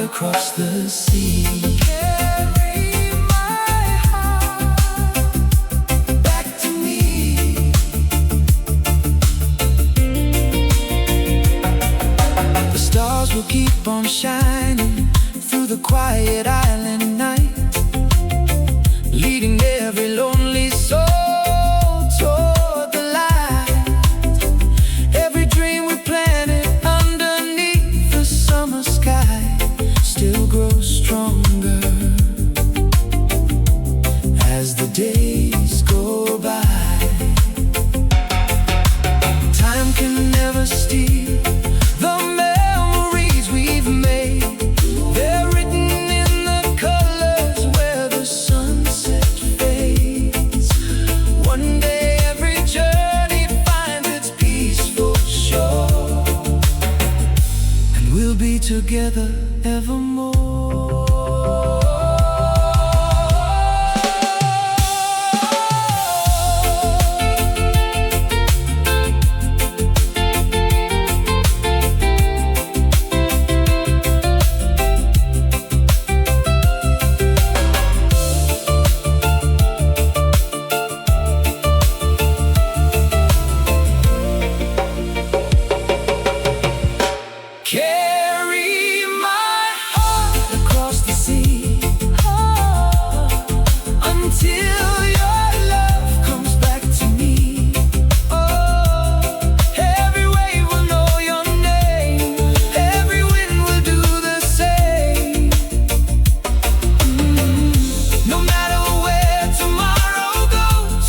heart across the sea. Carry my heart Back to me. The stars will keep on shining through the quiet island night, leading every lonely soul toward the light. Every dream we planted underneath the summer sky still grows stronger as the days go by. Time can never steal the memories we've made. They're written in the colors where the sunset fades. One day every journey finds its peaceful shore, and we'll be together evermore. Carry my heart across the sea, until your love comes back to me. Oh, every wave will know your name, every wind will do the same. No matter where tomorrow goes,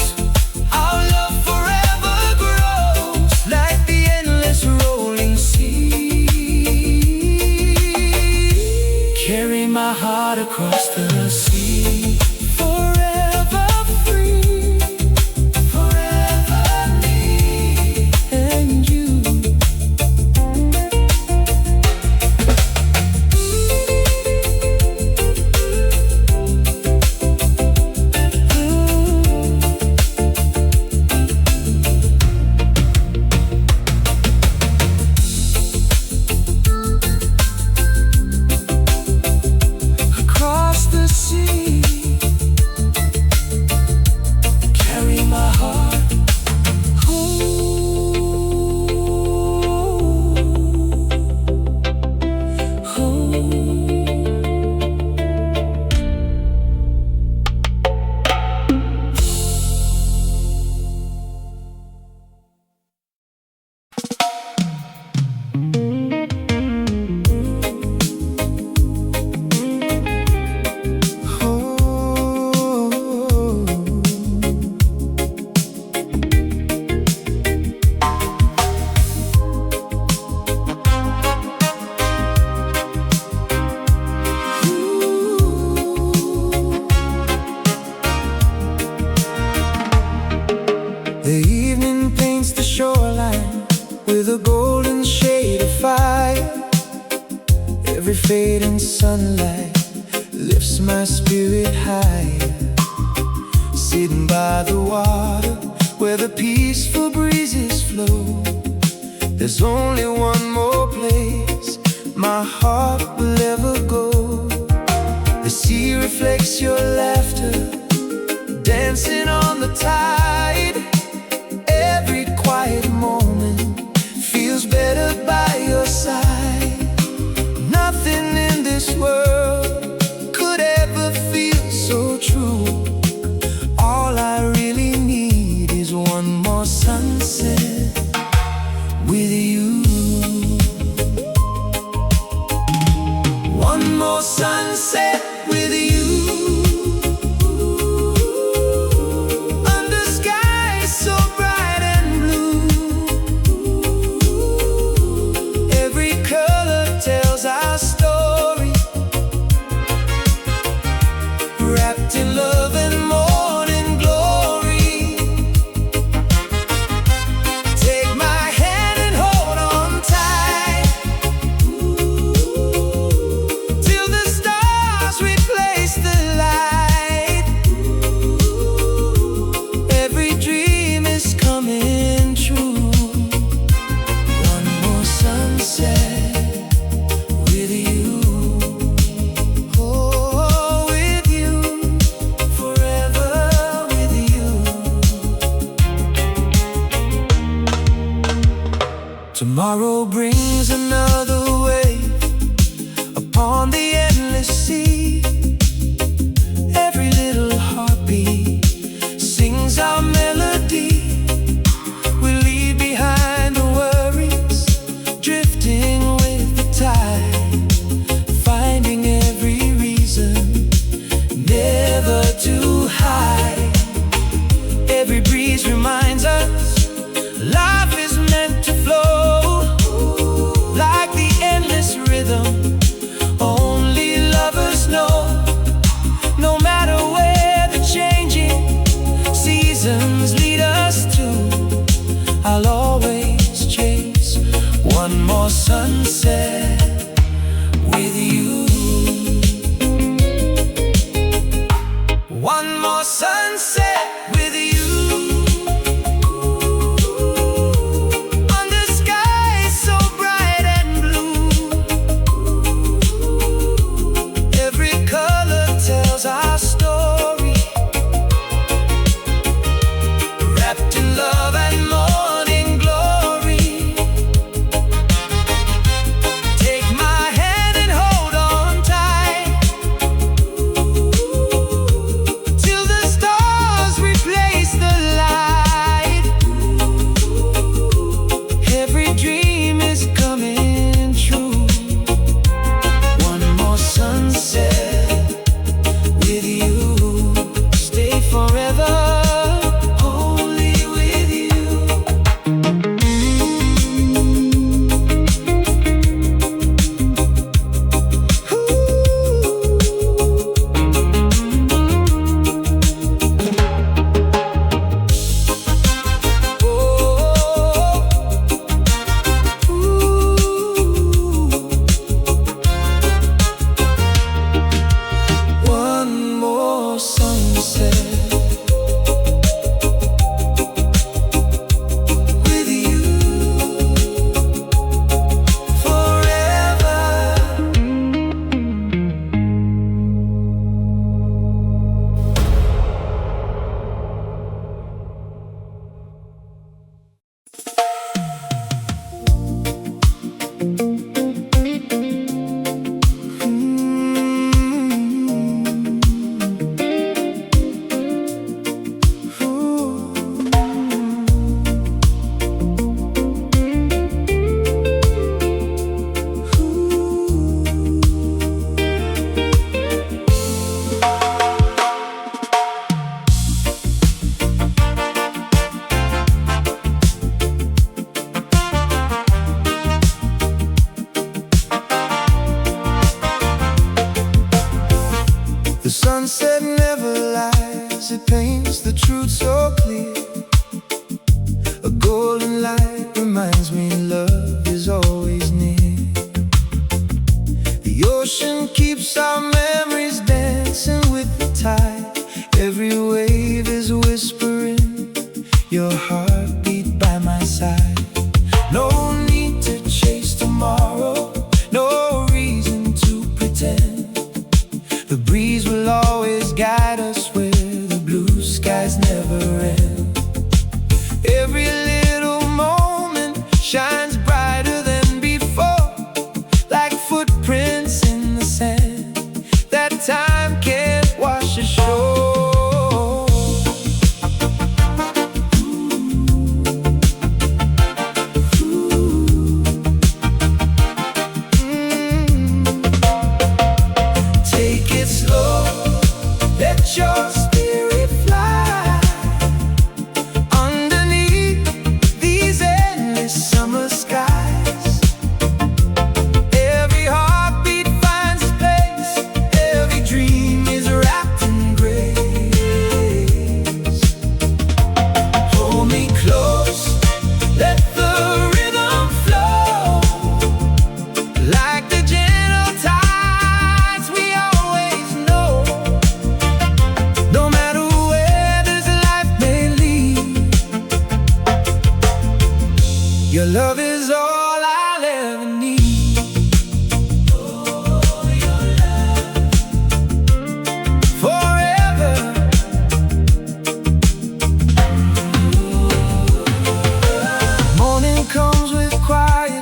our love forever grows like the endless rolling sea. Carry my heart across the sea, forever free, forever me and you. Across the sea, carry my heart. Ooh, ooh. The evening paints the shoreline with a golden shade of fire. Every fading sunlight lifts my spirit higher. Sitting by the water where the peaceful breezes flow, there's only one more place my heart will ever go. The sea reflects your laughter, dancing on the tide. Every quiet moment feels better by your side. Nothing in this world could ever feel so true. All I really need is one more sunset with you. One more sunset with you. Wrapped in love and morning glory. Take my hand and hold on tight, till the stars replace the light. Every dream is coming true. One more sunset with you. Tomorrow brings another wave upon the endless sea. Every little heartbeat sings our melody. We leave behind the worries, drifting with the tide, finding every reason never to hide. Every breeze reminds us life is meant to flow like the endless rhythm only lovers know. No matter where the changing seasons lead us to, I'll always chase one more sunset with you. One more sunset with you. Under skies so bright and blue. Every color tells our story, wrapped in love and morning glory. Take my hand and hold on tight till the stars replace the light. Every dream is coming true. One more sunset with you. Stay forever only with you. One more sunset with you forever. The sunset never lies, it paints the truth so clear. A golden light reminds me love is always near. The ocean keeps our memories dancing with the tide. Every wave is whispering your heartbeat by my side. No need to chase tomorrow, no reason to pretend. The breeze will always guide us where the blue skies never end. Every little moment shines brighter than before, like footprints in the sand that time can't wash ashore. Take it slow, let your spirit fly underneath these endless summer skies. Every heartbeat finds its place, every dream is wrapped in grace. Hold me close, let the rhythm flow like the gentle tides we always know. No matter where this life may lead, your love is all I'll ever need. Oh, your love forever. Morning comes with quiet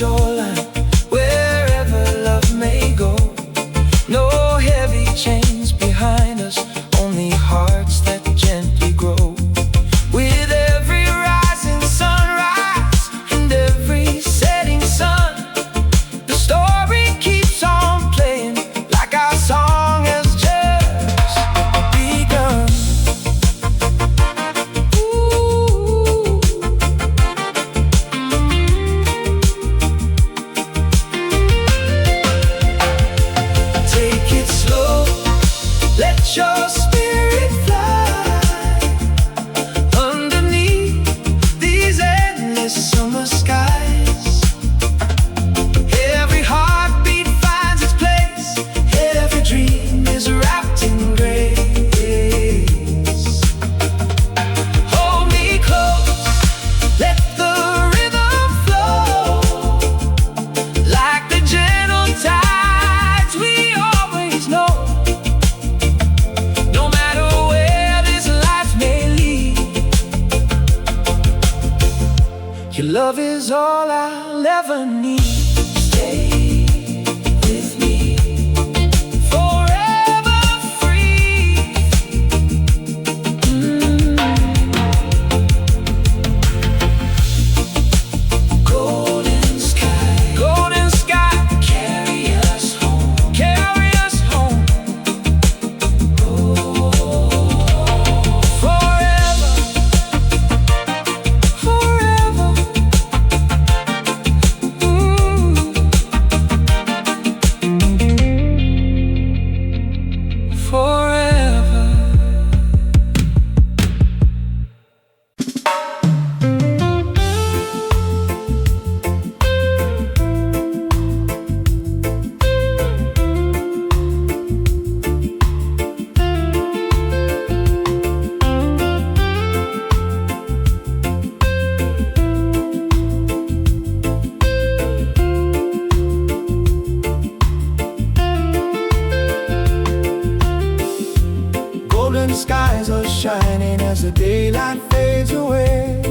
shoreline, wherever love may go. No heavy chains behind us, only hearts that gently grow. With every rising sunrise and every setting sun, the story keeps on playing like our song has just begun. Ooh. Take it slow, let your spirit fly underneath these endless summer skies. Every heartbeat finds its place, every dream is wrapped in grace. Hold me close, let the rhythm flow like the gentle tides we always know. No matter where this life may lead, your love is all I'll ever need. Stay with me, forever free. Golden sky, carry us home, carry us home. Forever, forever. Forever. Golden skies are shining as the daylight fades away.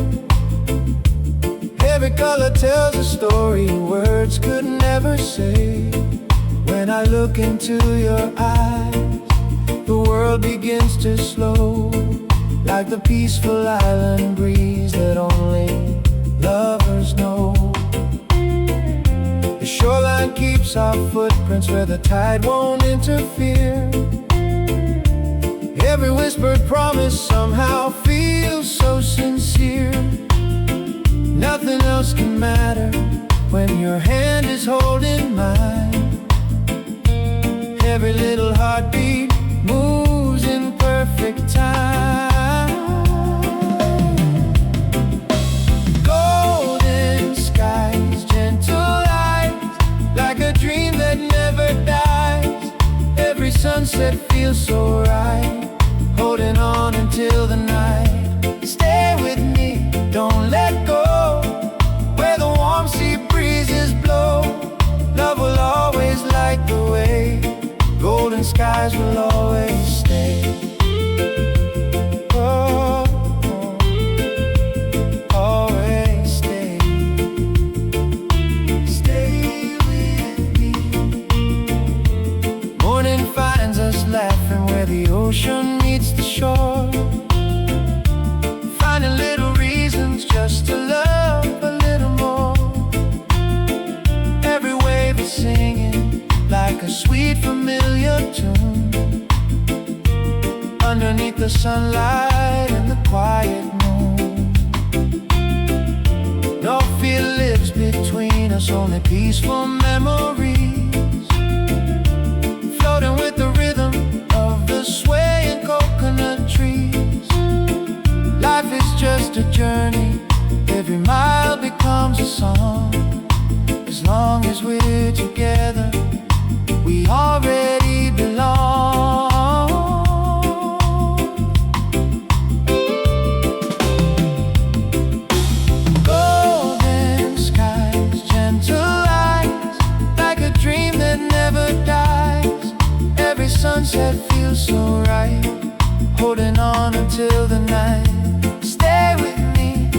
Every color tells a story words could never say. When I look into your eyes, the world begins to slow, like the peaceful island breeze that only lovers know. The shoreline keeps our footprints where the tide won't interfere. Every whispered promise somehow feels so sincere. Nothing else can matter when your hand is holding mine. Every little heartbeat moves in perfect time. Golden skies, gentle light, like a dream that never dies. Every sunset feels so right, holding on until the night. Stay with me, don't let go, where the warm sea breezes blow. Love will always light the way, golden skies will always stay. Oh, always stay. Stay with me. Morning finds us laughing where the ocean meets the shore, finding little reasons just to love a little more. Every wave is singing like a sweet familiar tune, underneath the sunlight and the quiet moon. No fear lives between us, only peaceful memories, floating with the rhythm of the swaying coconut trees. Life is just a journey, every mile becomes a song. As long as we're together, we already belong. Golden skies, gentle lights, like a dream that never dies. Every sunset feels so right, holding on until the night. Stay with me,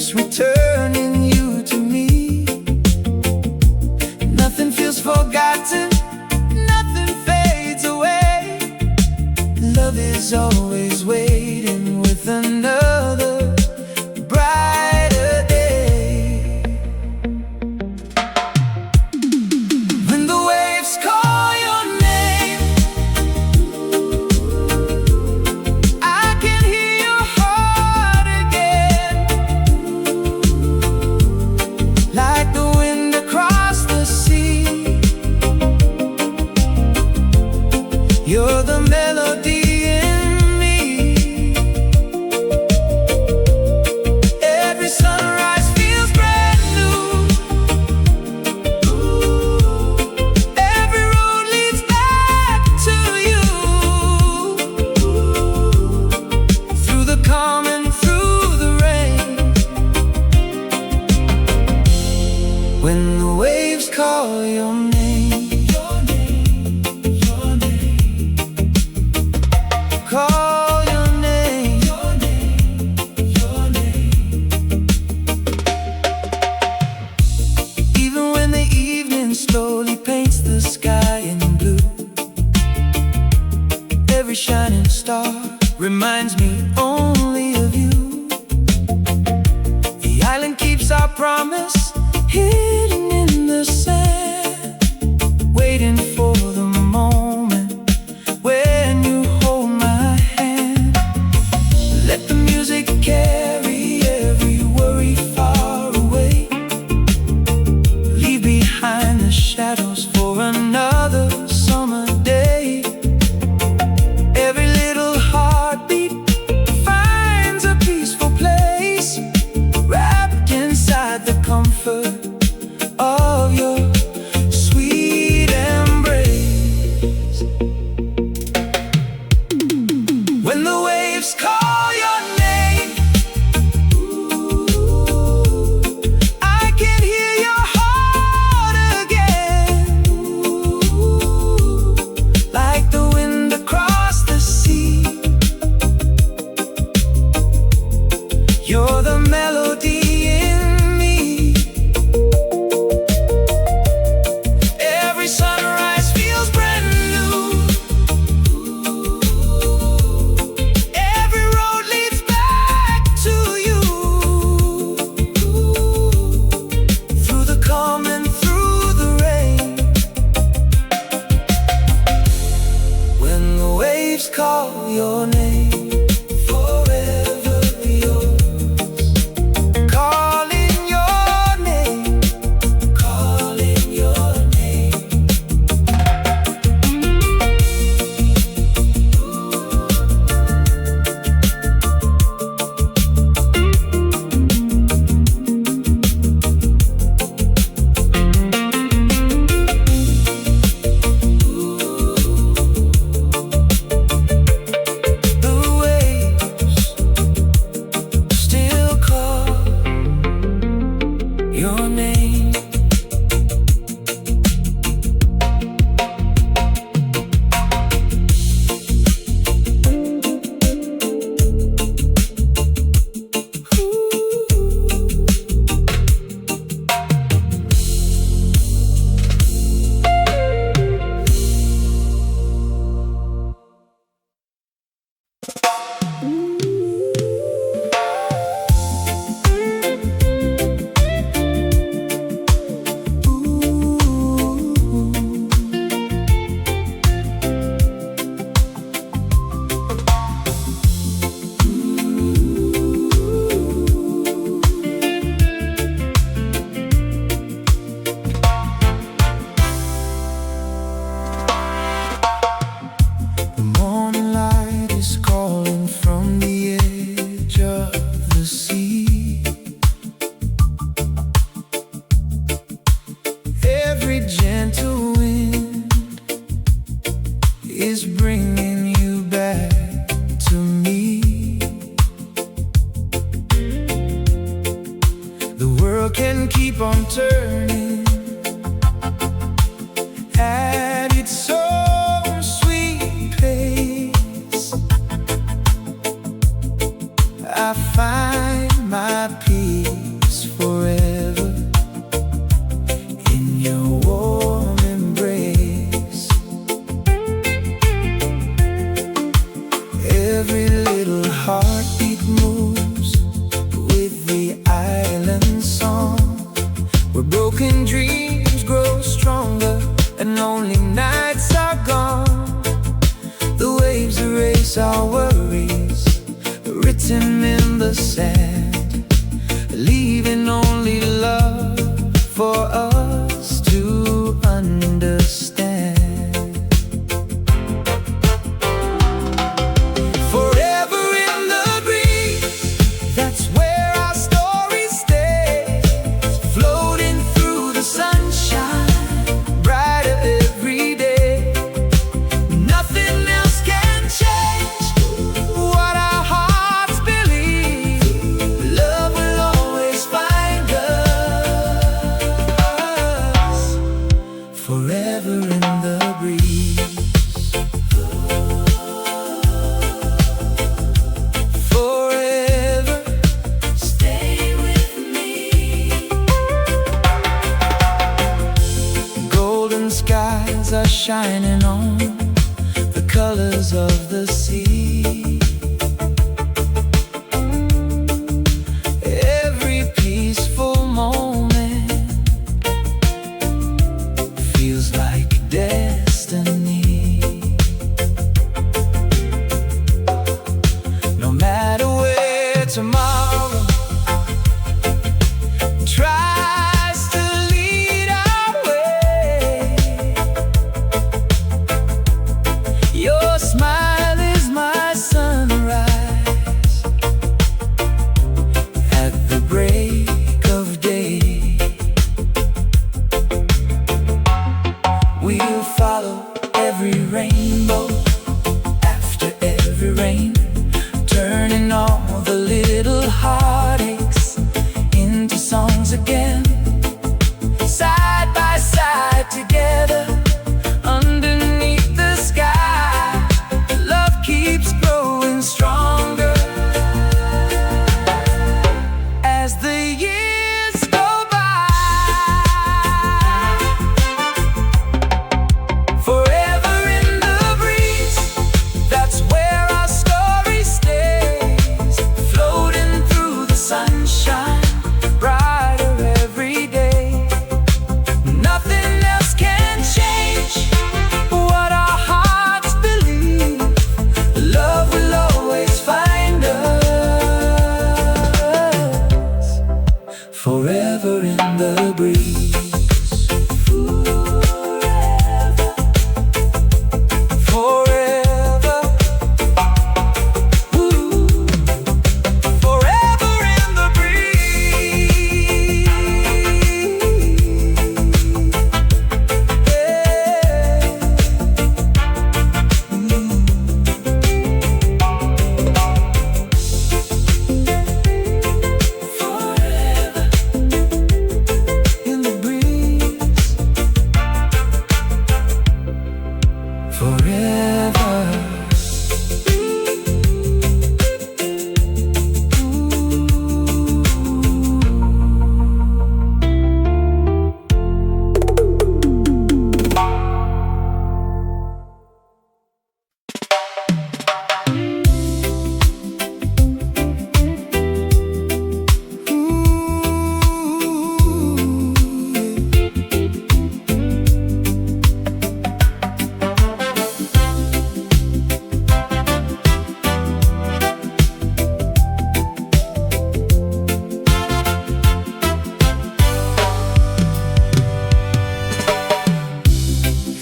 keeps returning you to me. Nothing feels forgotten, nothing fades away. Love is always waiting with another brighter day. When the waves call your name, I can hear your heart again, like the wind across the sea. You're the melody in me. Every sunrise feels brand new. Every road leads back to you. Through the calm and through the rain. When the waves call your name, your name, your name. Call your name, your name, your name. Even when the evening slowly paints the sky in blue, every shining star reminds me only of you. The island keeps our promise hidden in the sand, waiting for the moment when you hold my hand. Let the music carry every worry far away. Leave behind the shadows for another summer day. Every little heartbeat finds a peaceful place, wrapped inside the comfort of your sweet embrace. When the waves call your name, I can hear your heart again, like the wind across the sea. You're the melody in me. Every sunrise feels brand new. Every road leads back to you. Through the calm and through the rain. When the waves call your name, forever yours. Calling your name, calling your name. forever in the breeze. Forever stay with me. Golden skies are shining on the colors of the sea. Every peaceful moment feels like destiny. No matter where tomorrow tries to lead our way, your smile is my sunrise at the break of day. We'll follow every rainbow after every rain, turning all the little heartaches into songs again. Side by side together, underneath the sky, love keeps growing stronger as the years go by. Forever in the breeze, that's where our story stays, floating through the sunshine, brighter every day. Nothing else can change what our hearts believe. Love will always find us, forever in the breeze. Forever, ooh, forever in the breeze. Forever in the breeze. Forever.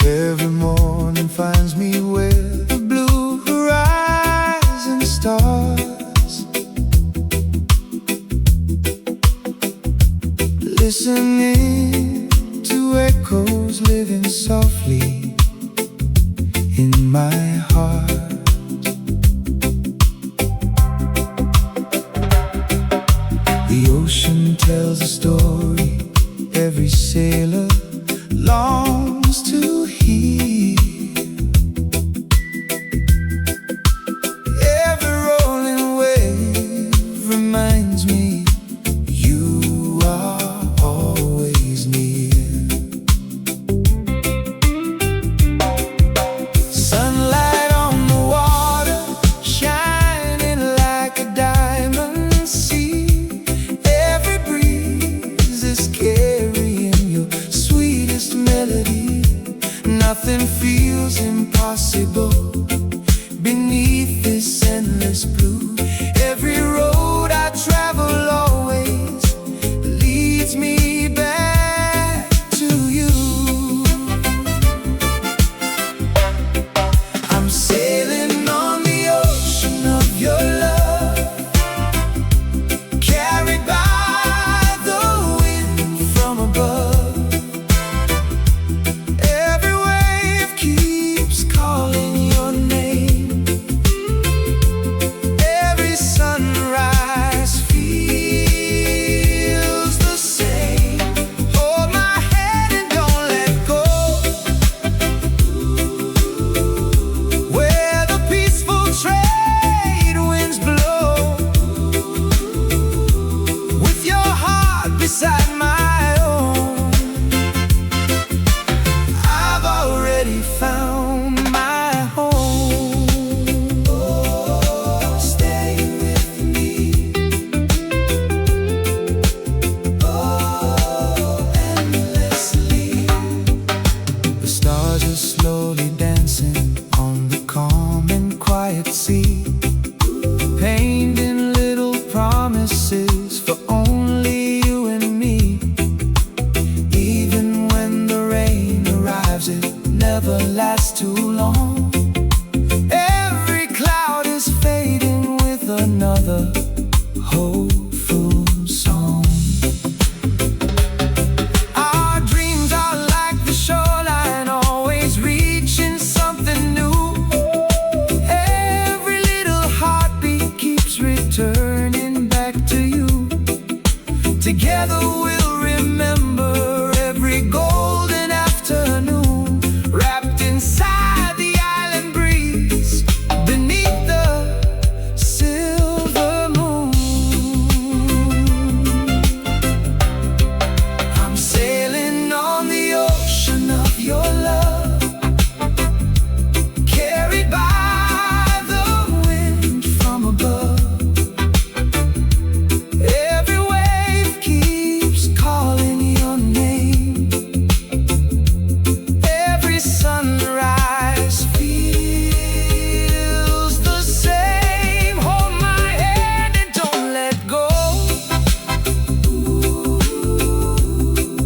Every morning finds me with the blue horizon stars, listening to echoes living softly in my heart. The ocean tells a story every sailor longs to hear. Every rolling wave reminds me you are always near. Sunlight on the water, shining like a diamond sea. Every breeze is carrying your sweetest melody. Nothing feels impossible beneath this endless blue. Every road I travel always leads me back to you. I'm sailing on the ocean of your love, carried by the wind from above. Every wave keeps calling your name. stars are slowly dancing on the calm and quiet sea, painting little promises for only you and me. Even when the rain arrives, it never lasts too long. Every cloud is fading with another hopeful song. Our dreams are like the shoreline, always reaching something new. Every little heartbeat keeps returning back to you. Together we'll remember every golden afternoon, wrapped inside the island breeze, beneath the silver moon. I'm sailing on the ocean of your love, carried by the wind from above. Every wave keeps calling your name. Every sunrise feels the same. Hold my hand and don't let go.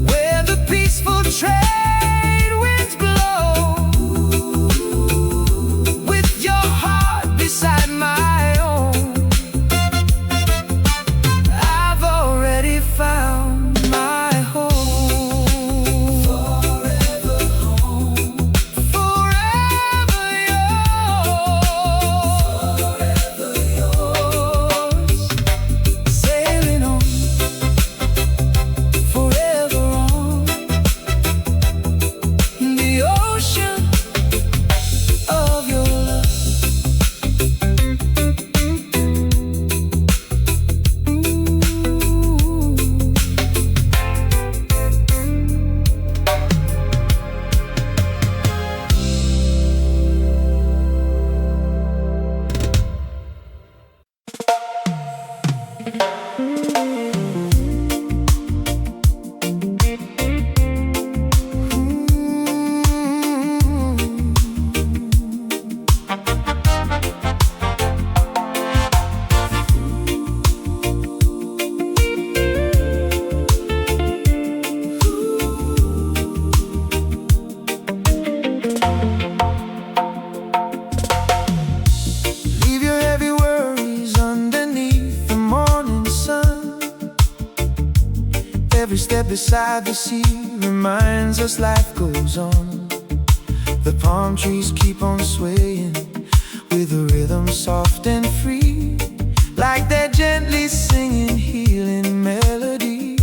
Where the peaceful trade winds blow, with your heart beside my own, I've already found my home. Forever home, forever yours, sailing on, forever on the ocean of your love. Leave your heavy worries underneath the morning sun. Every step beside the sea reminds us life goes on. The palm trees keep on swaying with a rhythm soft and free, like they're gently singing healing melodies.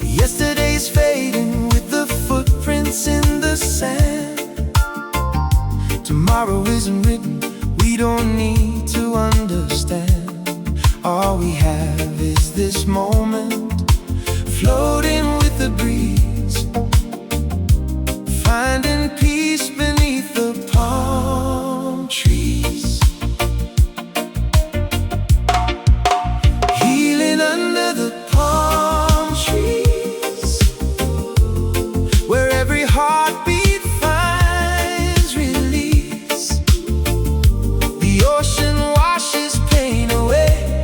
Yesterday's fading with the footprints in the sand. Tomorrow isn't written, we don't need to understand. All we have is this moment, floating with the breeze, finding peace beneath the palm trees. Healing under the palm trees, where every heartbeat finds release. The ocean washes pain away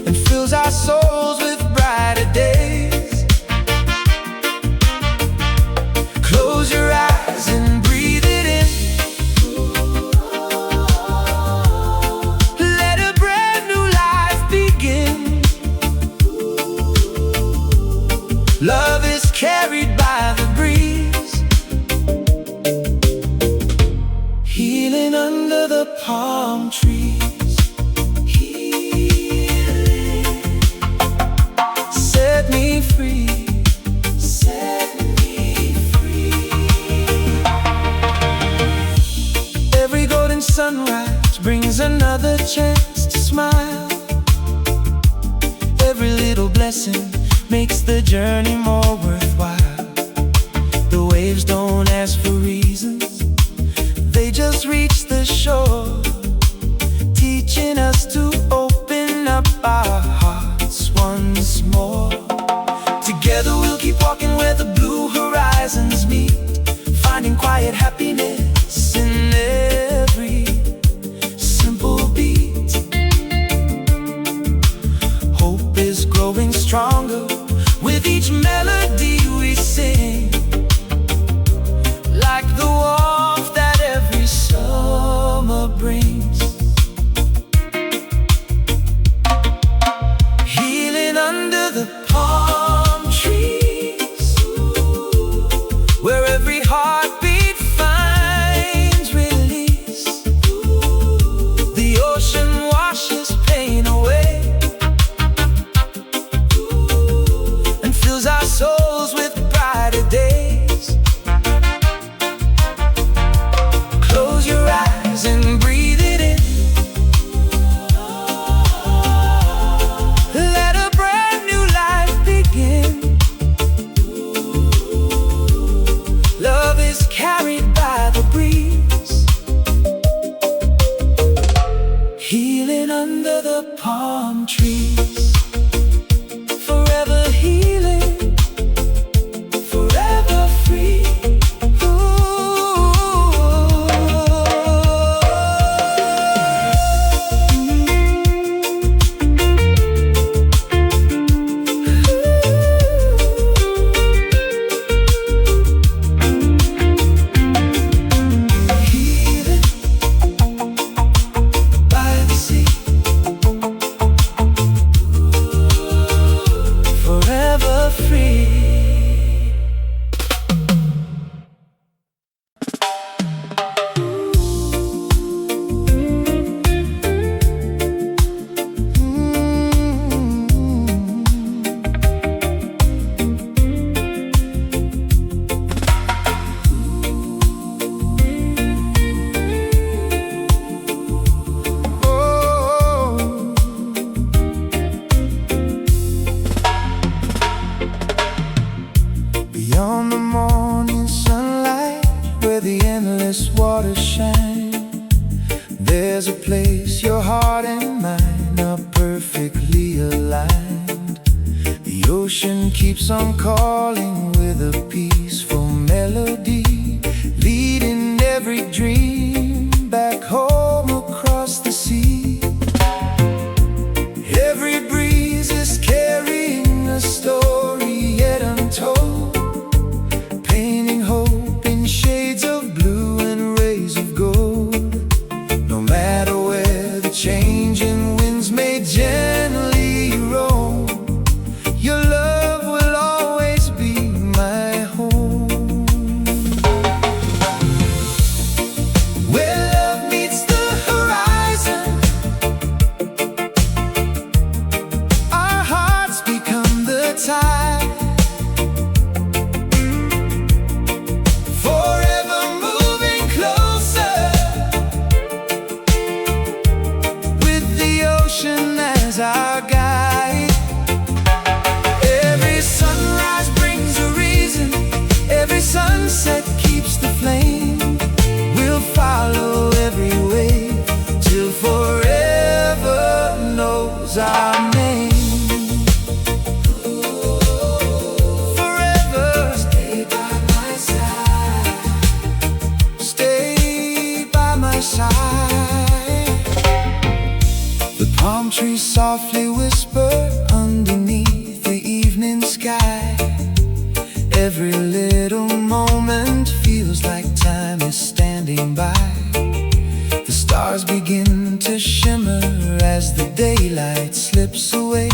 and fills our souls with brighter days. Close your eyes and breathe it in. Let a brand new life begin. Love is carried by the breeze, healing under the palm trees. Healing, set me free, set me free. Every golden sunrise brings another chance to smile. Every little blessing makes the journey more worthwhile. The waves don't ask for reasons, they just reach the shore, teaching us to open up our hearts once more. each melody we sing, like the warmth that every summer brings. Healing under the palm trees, where every heartbeat finds release. The ocean washes pain away and fills our souls with brighter days. Close your eyes and breathe it in. Let a brand new life begin. Love is carried by the breeze, healing under the palm trees. Forever healing, forever free. Healing by the sea, forever free. Beyond the morning sunlight, where the endless waters shine, there's a place your heart and mine are perfectly aligned. The ocean keeps on calling with a peaceful melody, leading every dream back home across the sea. Every breeze is carrying a story yet untold, painting hope in shades of blue and rays of gold. No matter where the changing winds may gently roam, your love will always be my home. Where love meets the horizon, our hearts become the tide. Forever moving closer, with the ocean as our guide. Every sunrise brings a reason, every sunset keeps the flame. We'll follow every wave till forever knows our name. Forever stay by my side, stay by my side. The palm trees softly whisper underneath the evening sky. Every little moment feels like time is standing by. The stars begin to shimmer as the daylight slips away,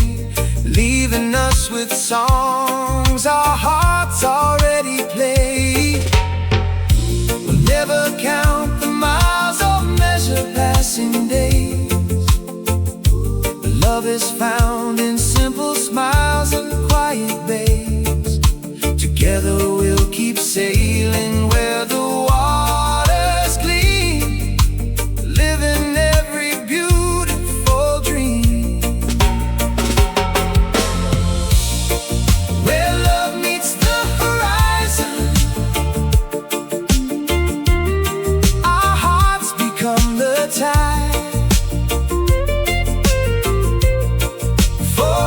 leaving us with songs our hearts already play. We'll never count the miles or measure passing days. But love is found in simple smiles and quiet bays. Together we'll keep sailing where the waters gleam, living every beautiful dream. Where love meets the horizon, our hearts become the tide. For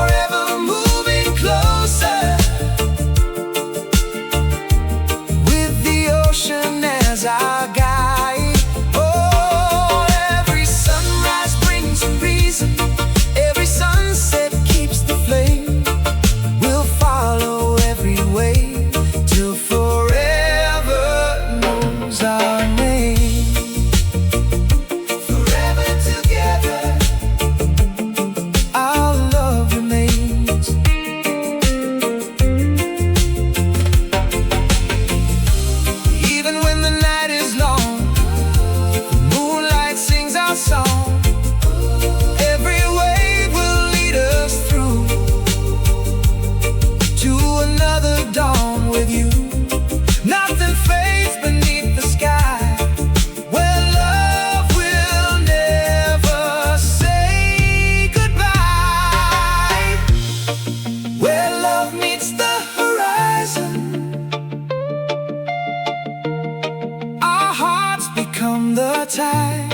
tide.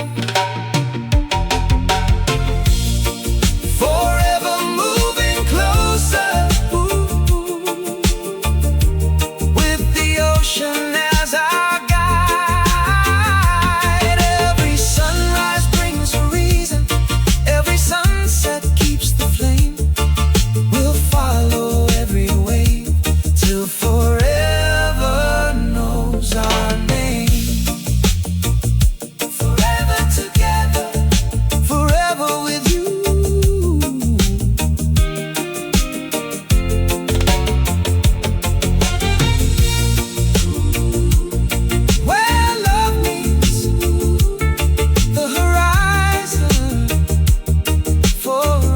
Forever moving closer, with the ocean as our guide. Every sunrise brings a reason, every sunset keeps the flame. We'll follow every wave till forever knows our name. Forever together, forever with you. Where love meets the horizon, forever.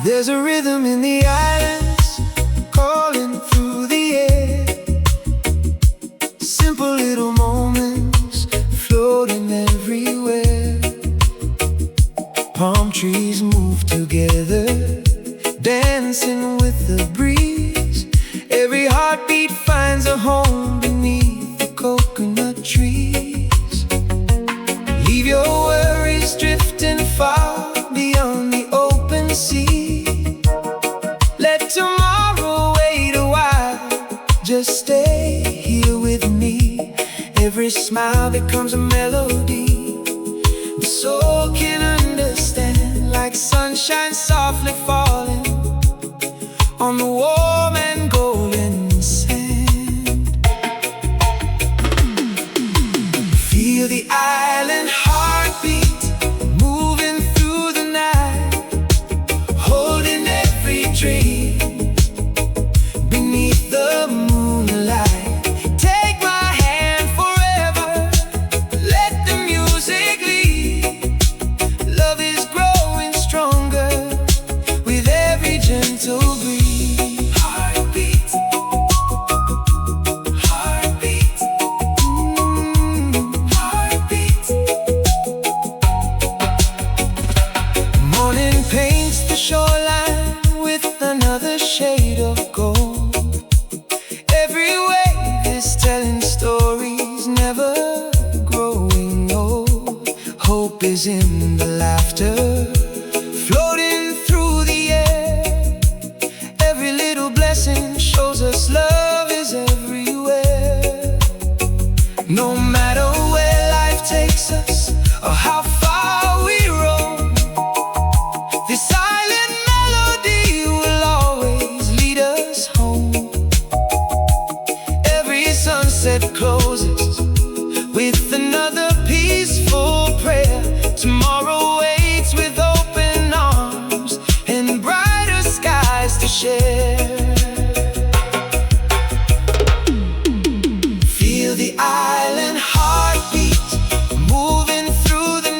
There's a rhythm in the islands, calling through the air. Simple little moments floating everywhere. Palm trees move together, dancing with the breeze. Every heartbeat finds a home beneath the coconut trees. Leave your worries drifting far beyond the open sea. Let tomorrow wait a while, just stay here with me. Every smile becomes a melody the soul can understand, like sunshine softly falling on the warm and golden sand. Feel the island heartbeat moving through the night, holding every dream beneath the moonlight. Take my hand forever, let the music lead. Love is growing stronger with every gentle breeze. Heartbeat, heartbeat, heartbeat. Morning paints the shoreline with another shade of gold. Every wave is telling stories, never growing old. Hope is in the laughter floating through the air. Every little blessing shows us love is everywhere. No matter where life takes us or how far we roam, this silent melody will always lead us home. Every sunset closes with another peaceful prayer. Tomorrow waits with open arms and brighter skies to share. Feel the island heartbeat moving through the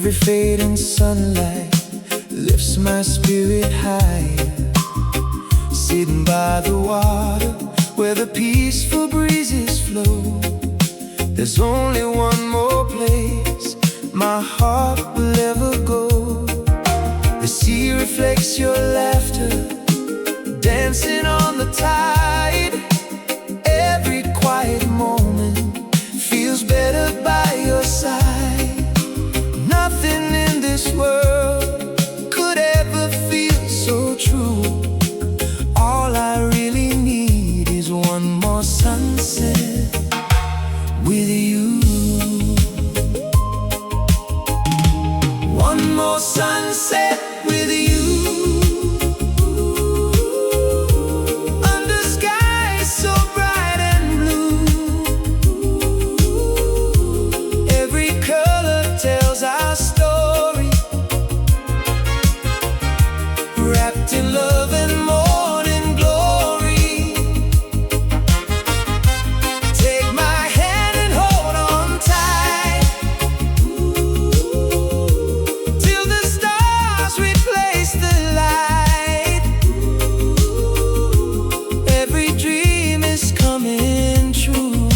Every fading sunlight lifts my spirit higher. Sitting by the water where the peaceful breezes flow, there's only one more place my heart will ever go. The sea reflects your laughter, dancing on the tide. Every quiet moment feels better by your side. Nothing in this world could ever feel so true. All I really need is one more sunset with you. One more sunset with you. Under skies so bright and blue. Every color tells our story, wrapped in love and morning glory. Take my hand and hold on tight, till the stars replace the light. Every dream is coming true.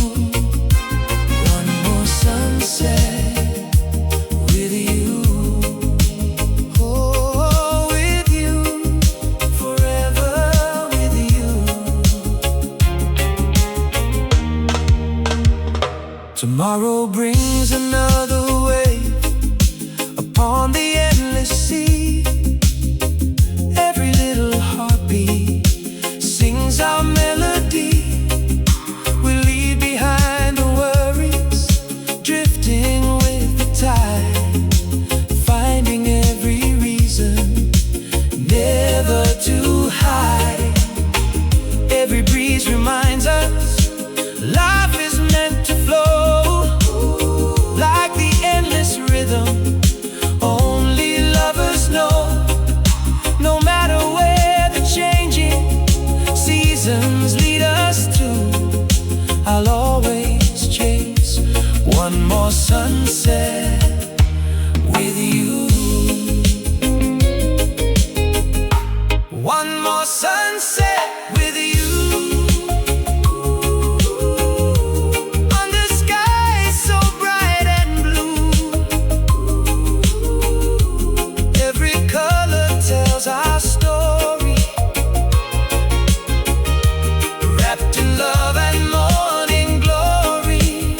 One more sunset with you. Oh, with you, forever with you. Tomorrow brings another wave upon the endless sea. Every little heartbeat sings our melody. We leave behind the worries, drifting with the tide, finding every reason never to hide. Every breeze reminds us life is meant to flow, like the endless rhythm only lovers know. No matter where the changing seasons lead us to, I'll always chase one more sunset with you. One more sunset with you. Under skies so bright and blue. Every color tells our story, wrapped in love and morning glory.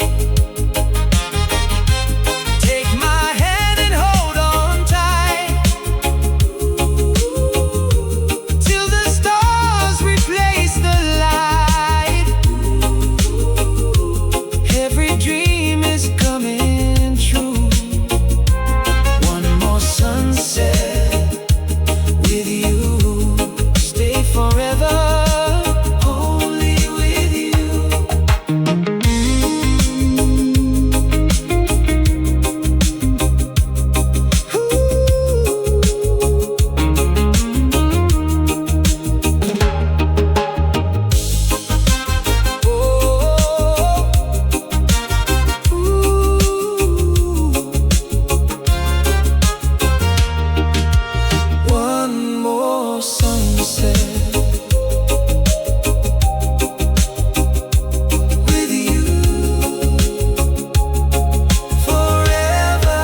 Take my hand and hold on tight, till the stars replace the light. Every dream is coming true. One more sunset with you. Stay forever only with you. One more sunset with you forever.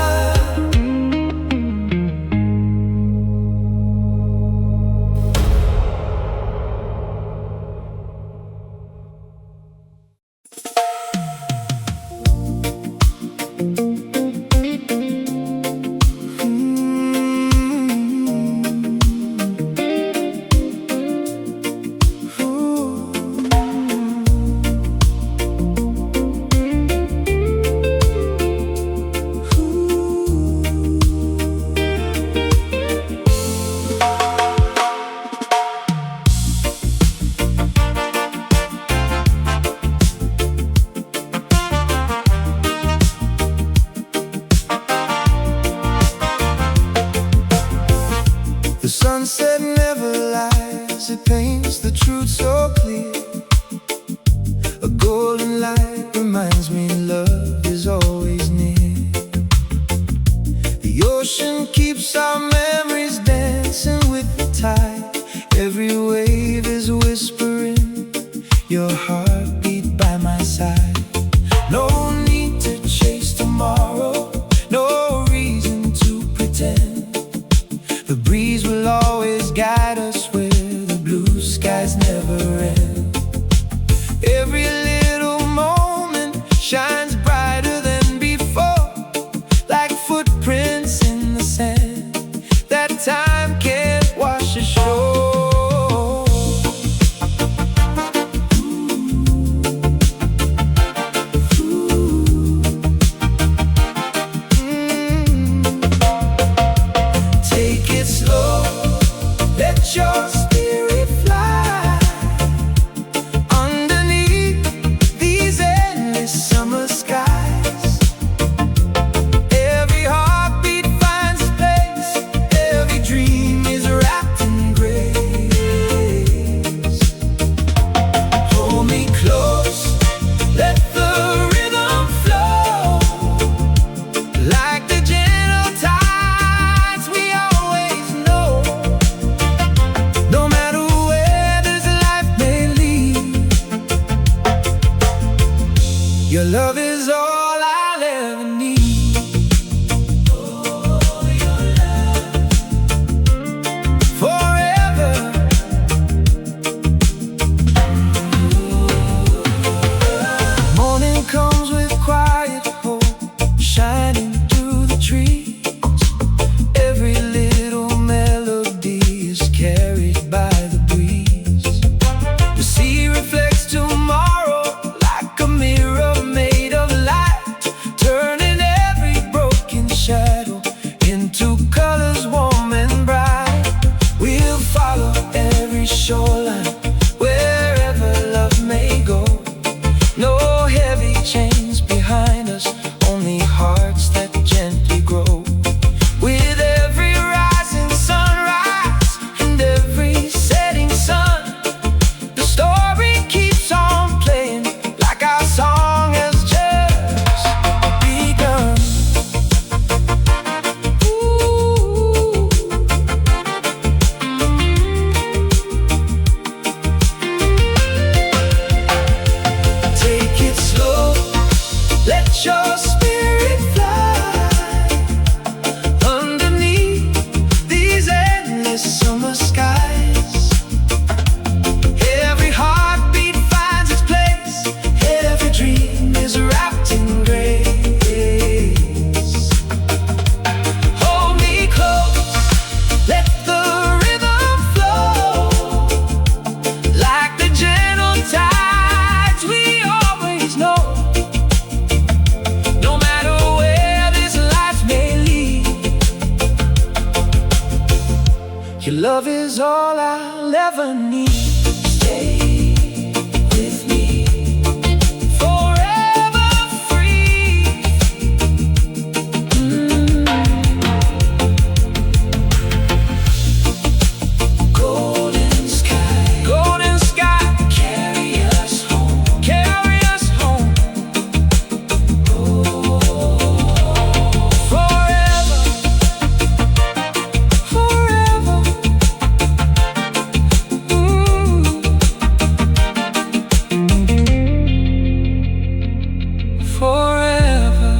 The sunset never lies, it paints the truth so clear. A golden light reminds me love is always near. The Your love is all I'll ever need. Oh, your love forever. Morning comes with quiet hope shining through the trees. Every little melody is carried by the breeze. The sea reflects tomorrow like a mirror made of light, turning every broken shadow into colors warm and bright. We'll follow every shoreline wherever love may go. No heavy chains behind us, only hearts that gently grow. With every rising sunrise and every setting sun, the story keeps on playing like our song has just begun. Ooh. Take it slow, let your spirit fly underneath these endless summer skies. Every heartbeat finds its place, every dream is wrapped in grace. Hold me close, let the rhythm flow like the gentle tides we always know. No matter where this life may lead, your love is all I'll ever need. Stay with me, forever free. Golden sky, carry us home, carry us home. Forever, forever. Forever.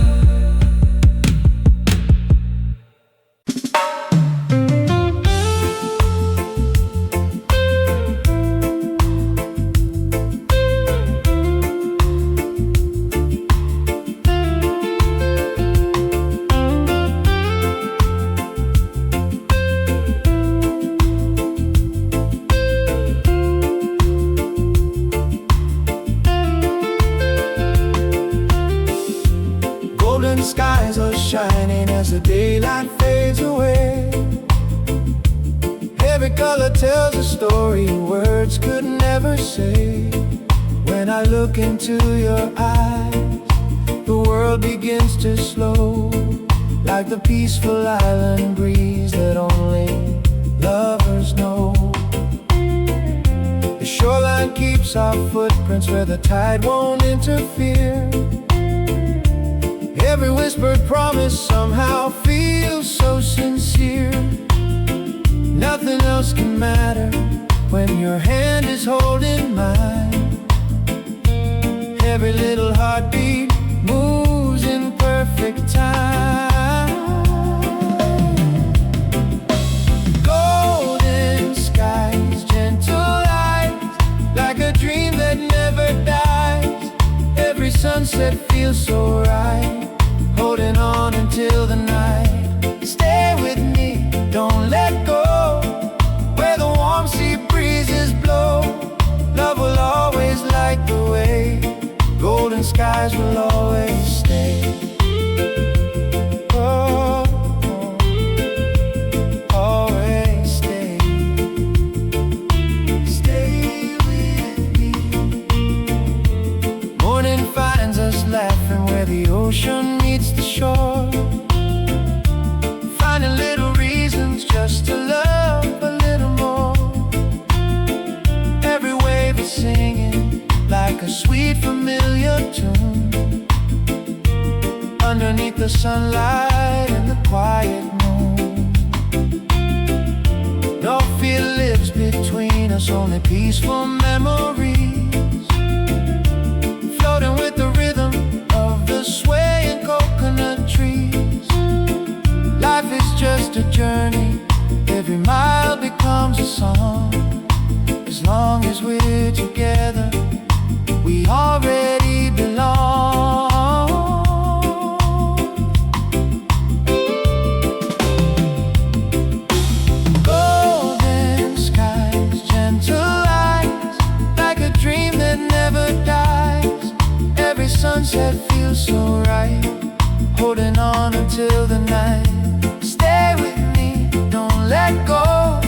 Golden skies are shining as the daylight fades away. Every color tells a story words could never say. When I look into your eyes, the world begins to slow, like the peaceful island breeze that only lovers know. The shoreline keeps our footprints where the tide won't interfere. Every whispered promise somehow feels so sincere. Nothing else can matter when your hand is holding mine. Every little heartbeat moves in perfect time. Golden skies, gentle light, like a dream that never dies. Every sunset feels so right, holding on until the night. Stay with me, don't let go, where the warm sea breezes blow. Love will always light the way, golden skies will always stay. Oh, always stay. Stay with me. Morning finds us laughing where the ocean meets the shore, finding little reasons just to love a little more. Every wave is singing like a sweet familiar tune, underneath the sunlight and the quiet moon. No fear lives between us, only peaceful memories, floating with the rhythm sunset feels so right, holding on until the night. Stay with me, don't let go,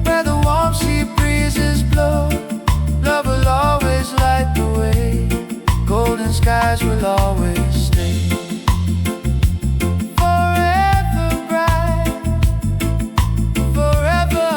where the warm sea breezes blow. Love will always light the way, golden skies will always stay. Forever bright, forever.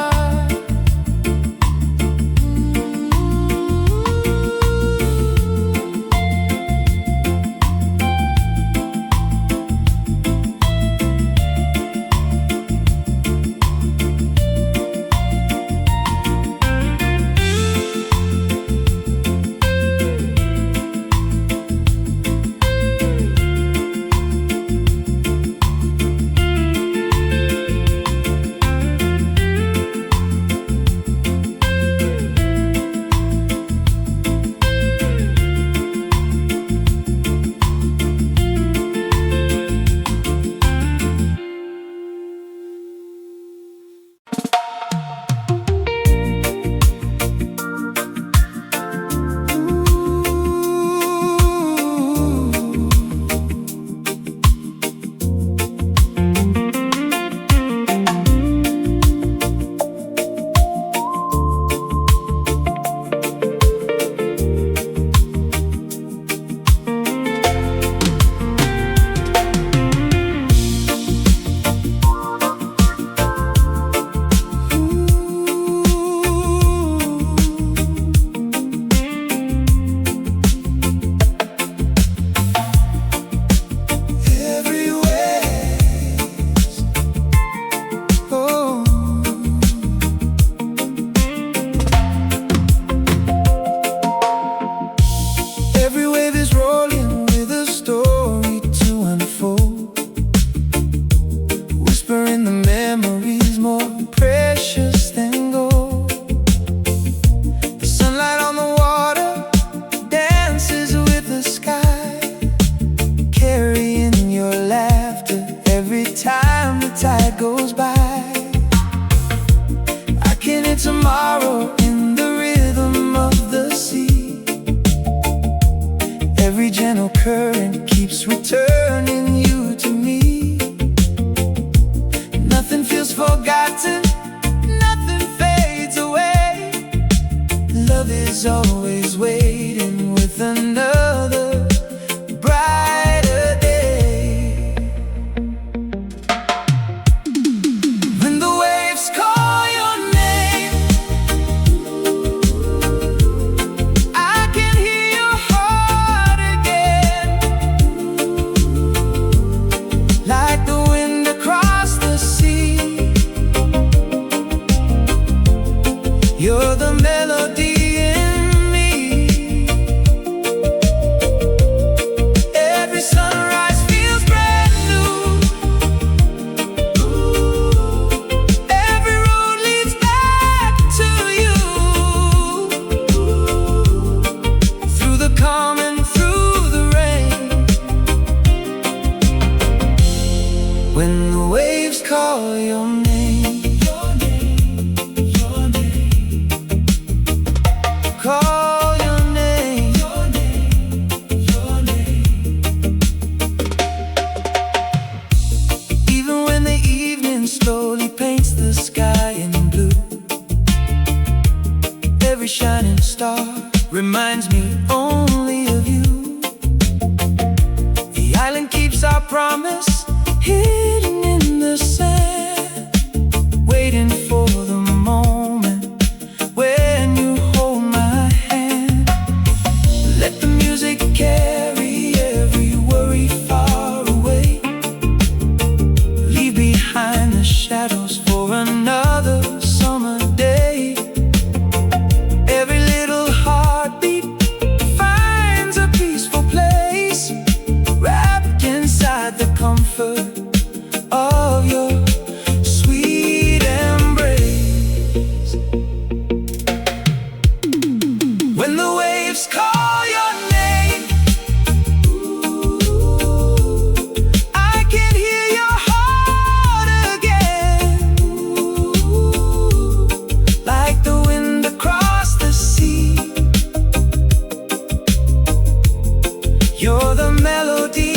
Tomorrow in the rhythm of the sea, every gentle current keeps returning you to me. Nothing feels forgotten, nothing fades away. Love is always waiting with another brighter day. When the waves call your name, I can hear your heart again, like the wind across the sea. You're the melody in me. Every sunrise feels brand new. Every road leads back to you. Through the calm and through the rain. When the waves call your name, call your name, your name. Even when the evening slowly paints the sky in blue, every shining star reminds me only of you. The island keeps our promise hidden in the sand, waiting for the moment when you hold my hand. Let the music carry every worry far away. Leave behind the shadows for another summer day. Every little heartbeat finds a peaceful place, wrapped inside the comfort You're the melody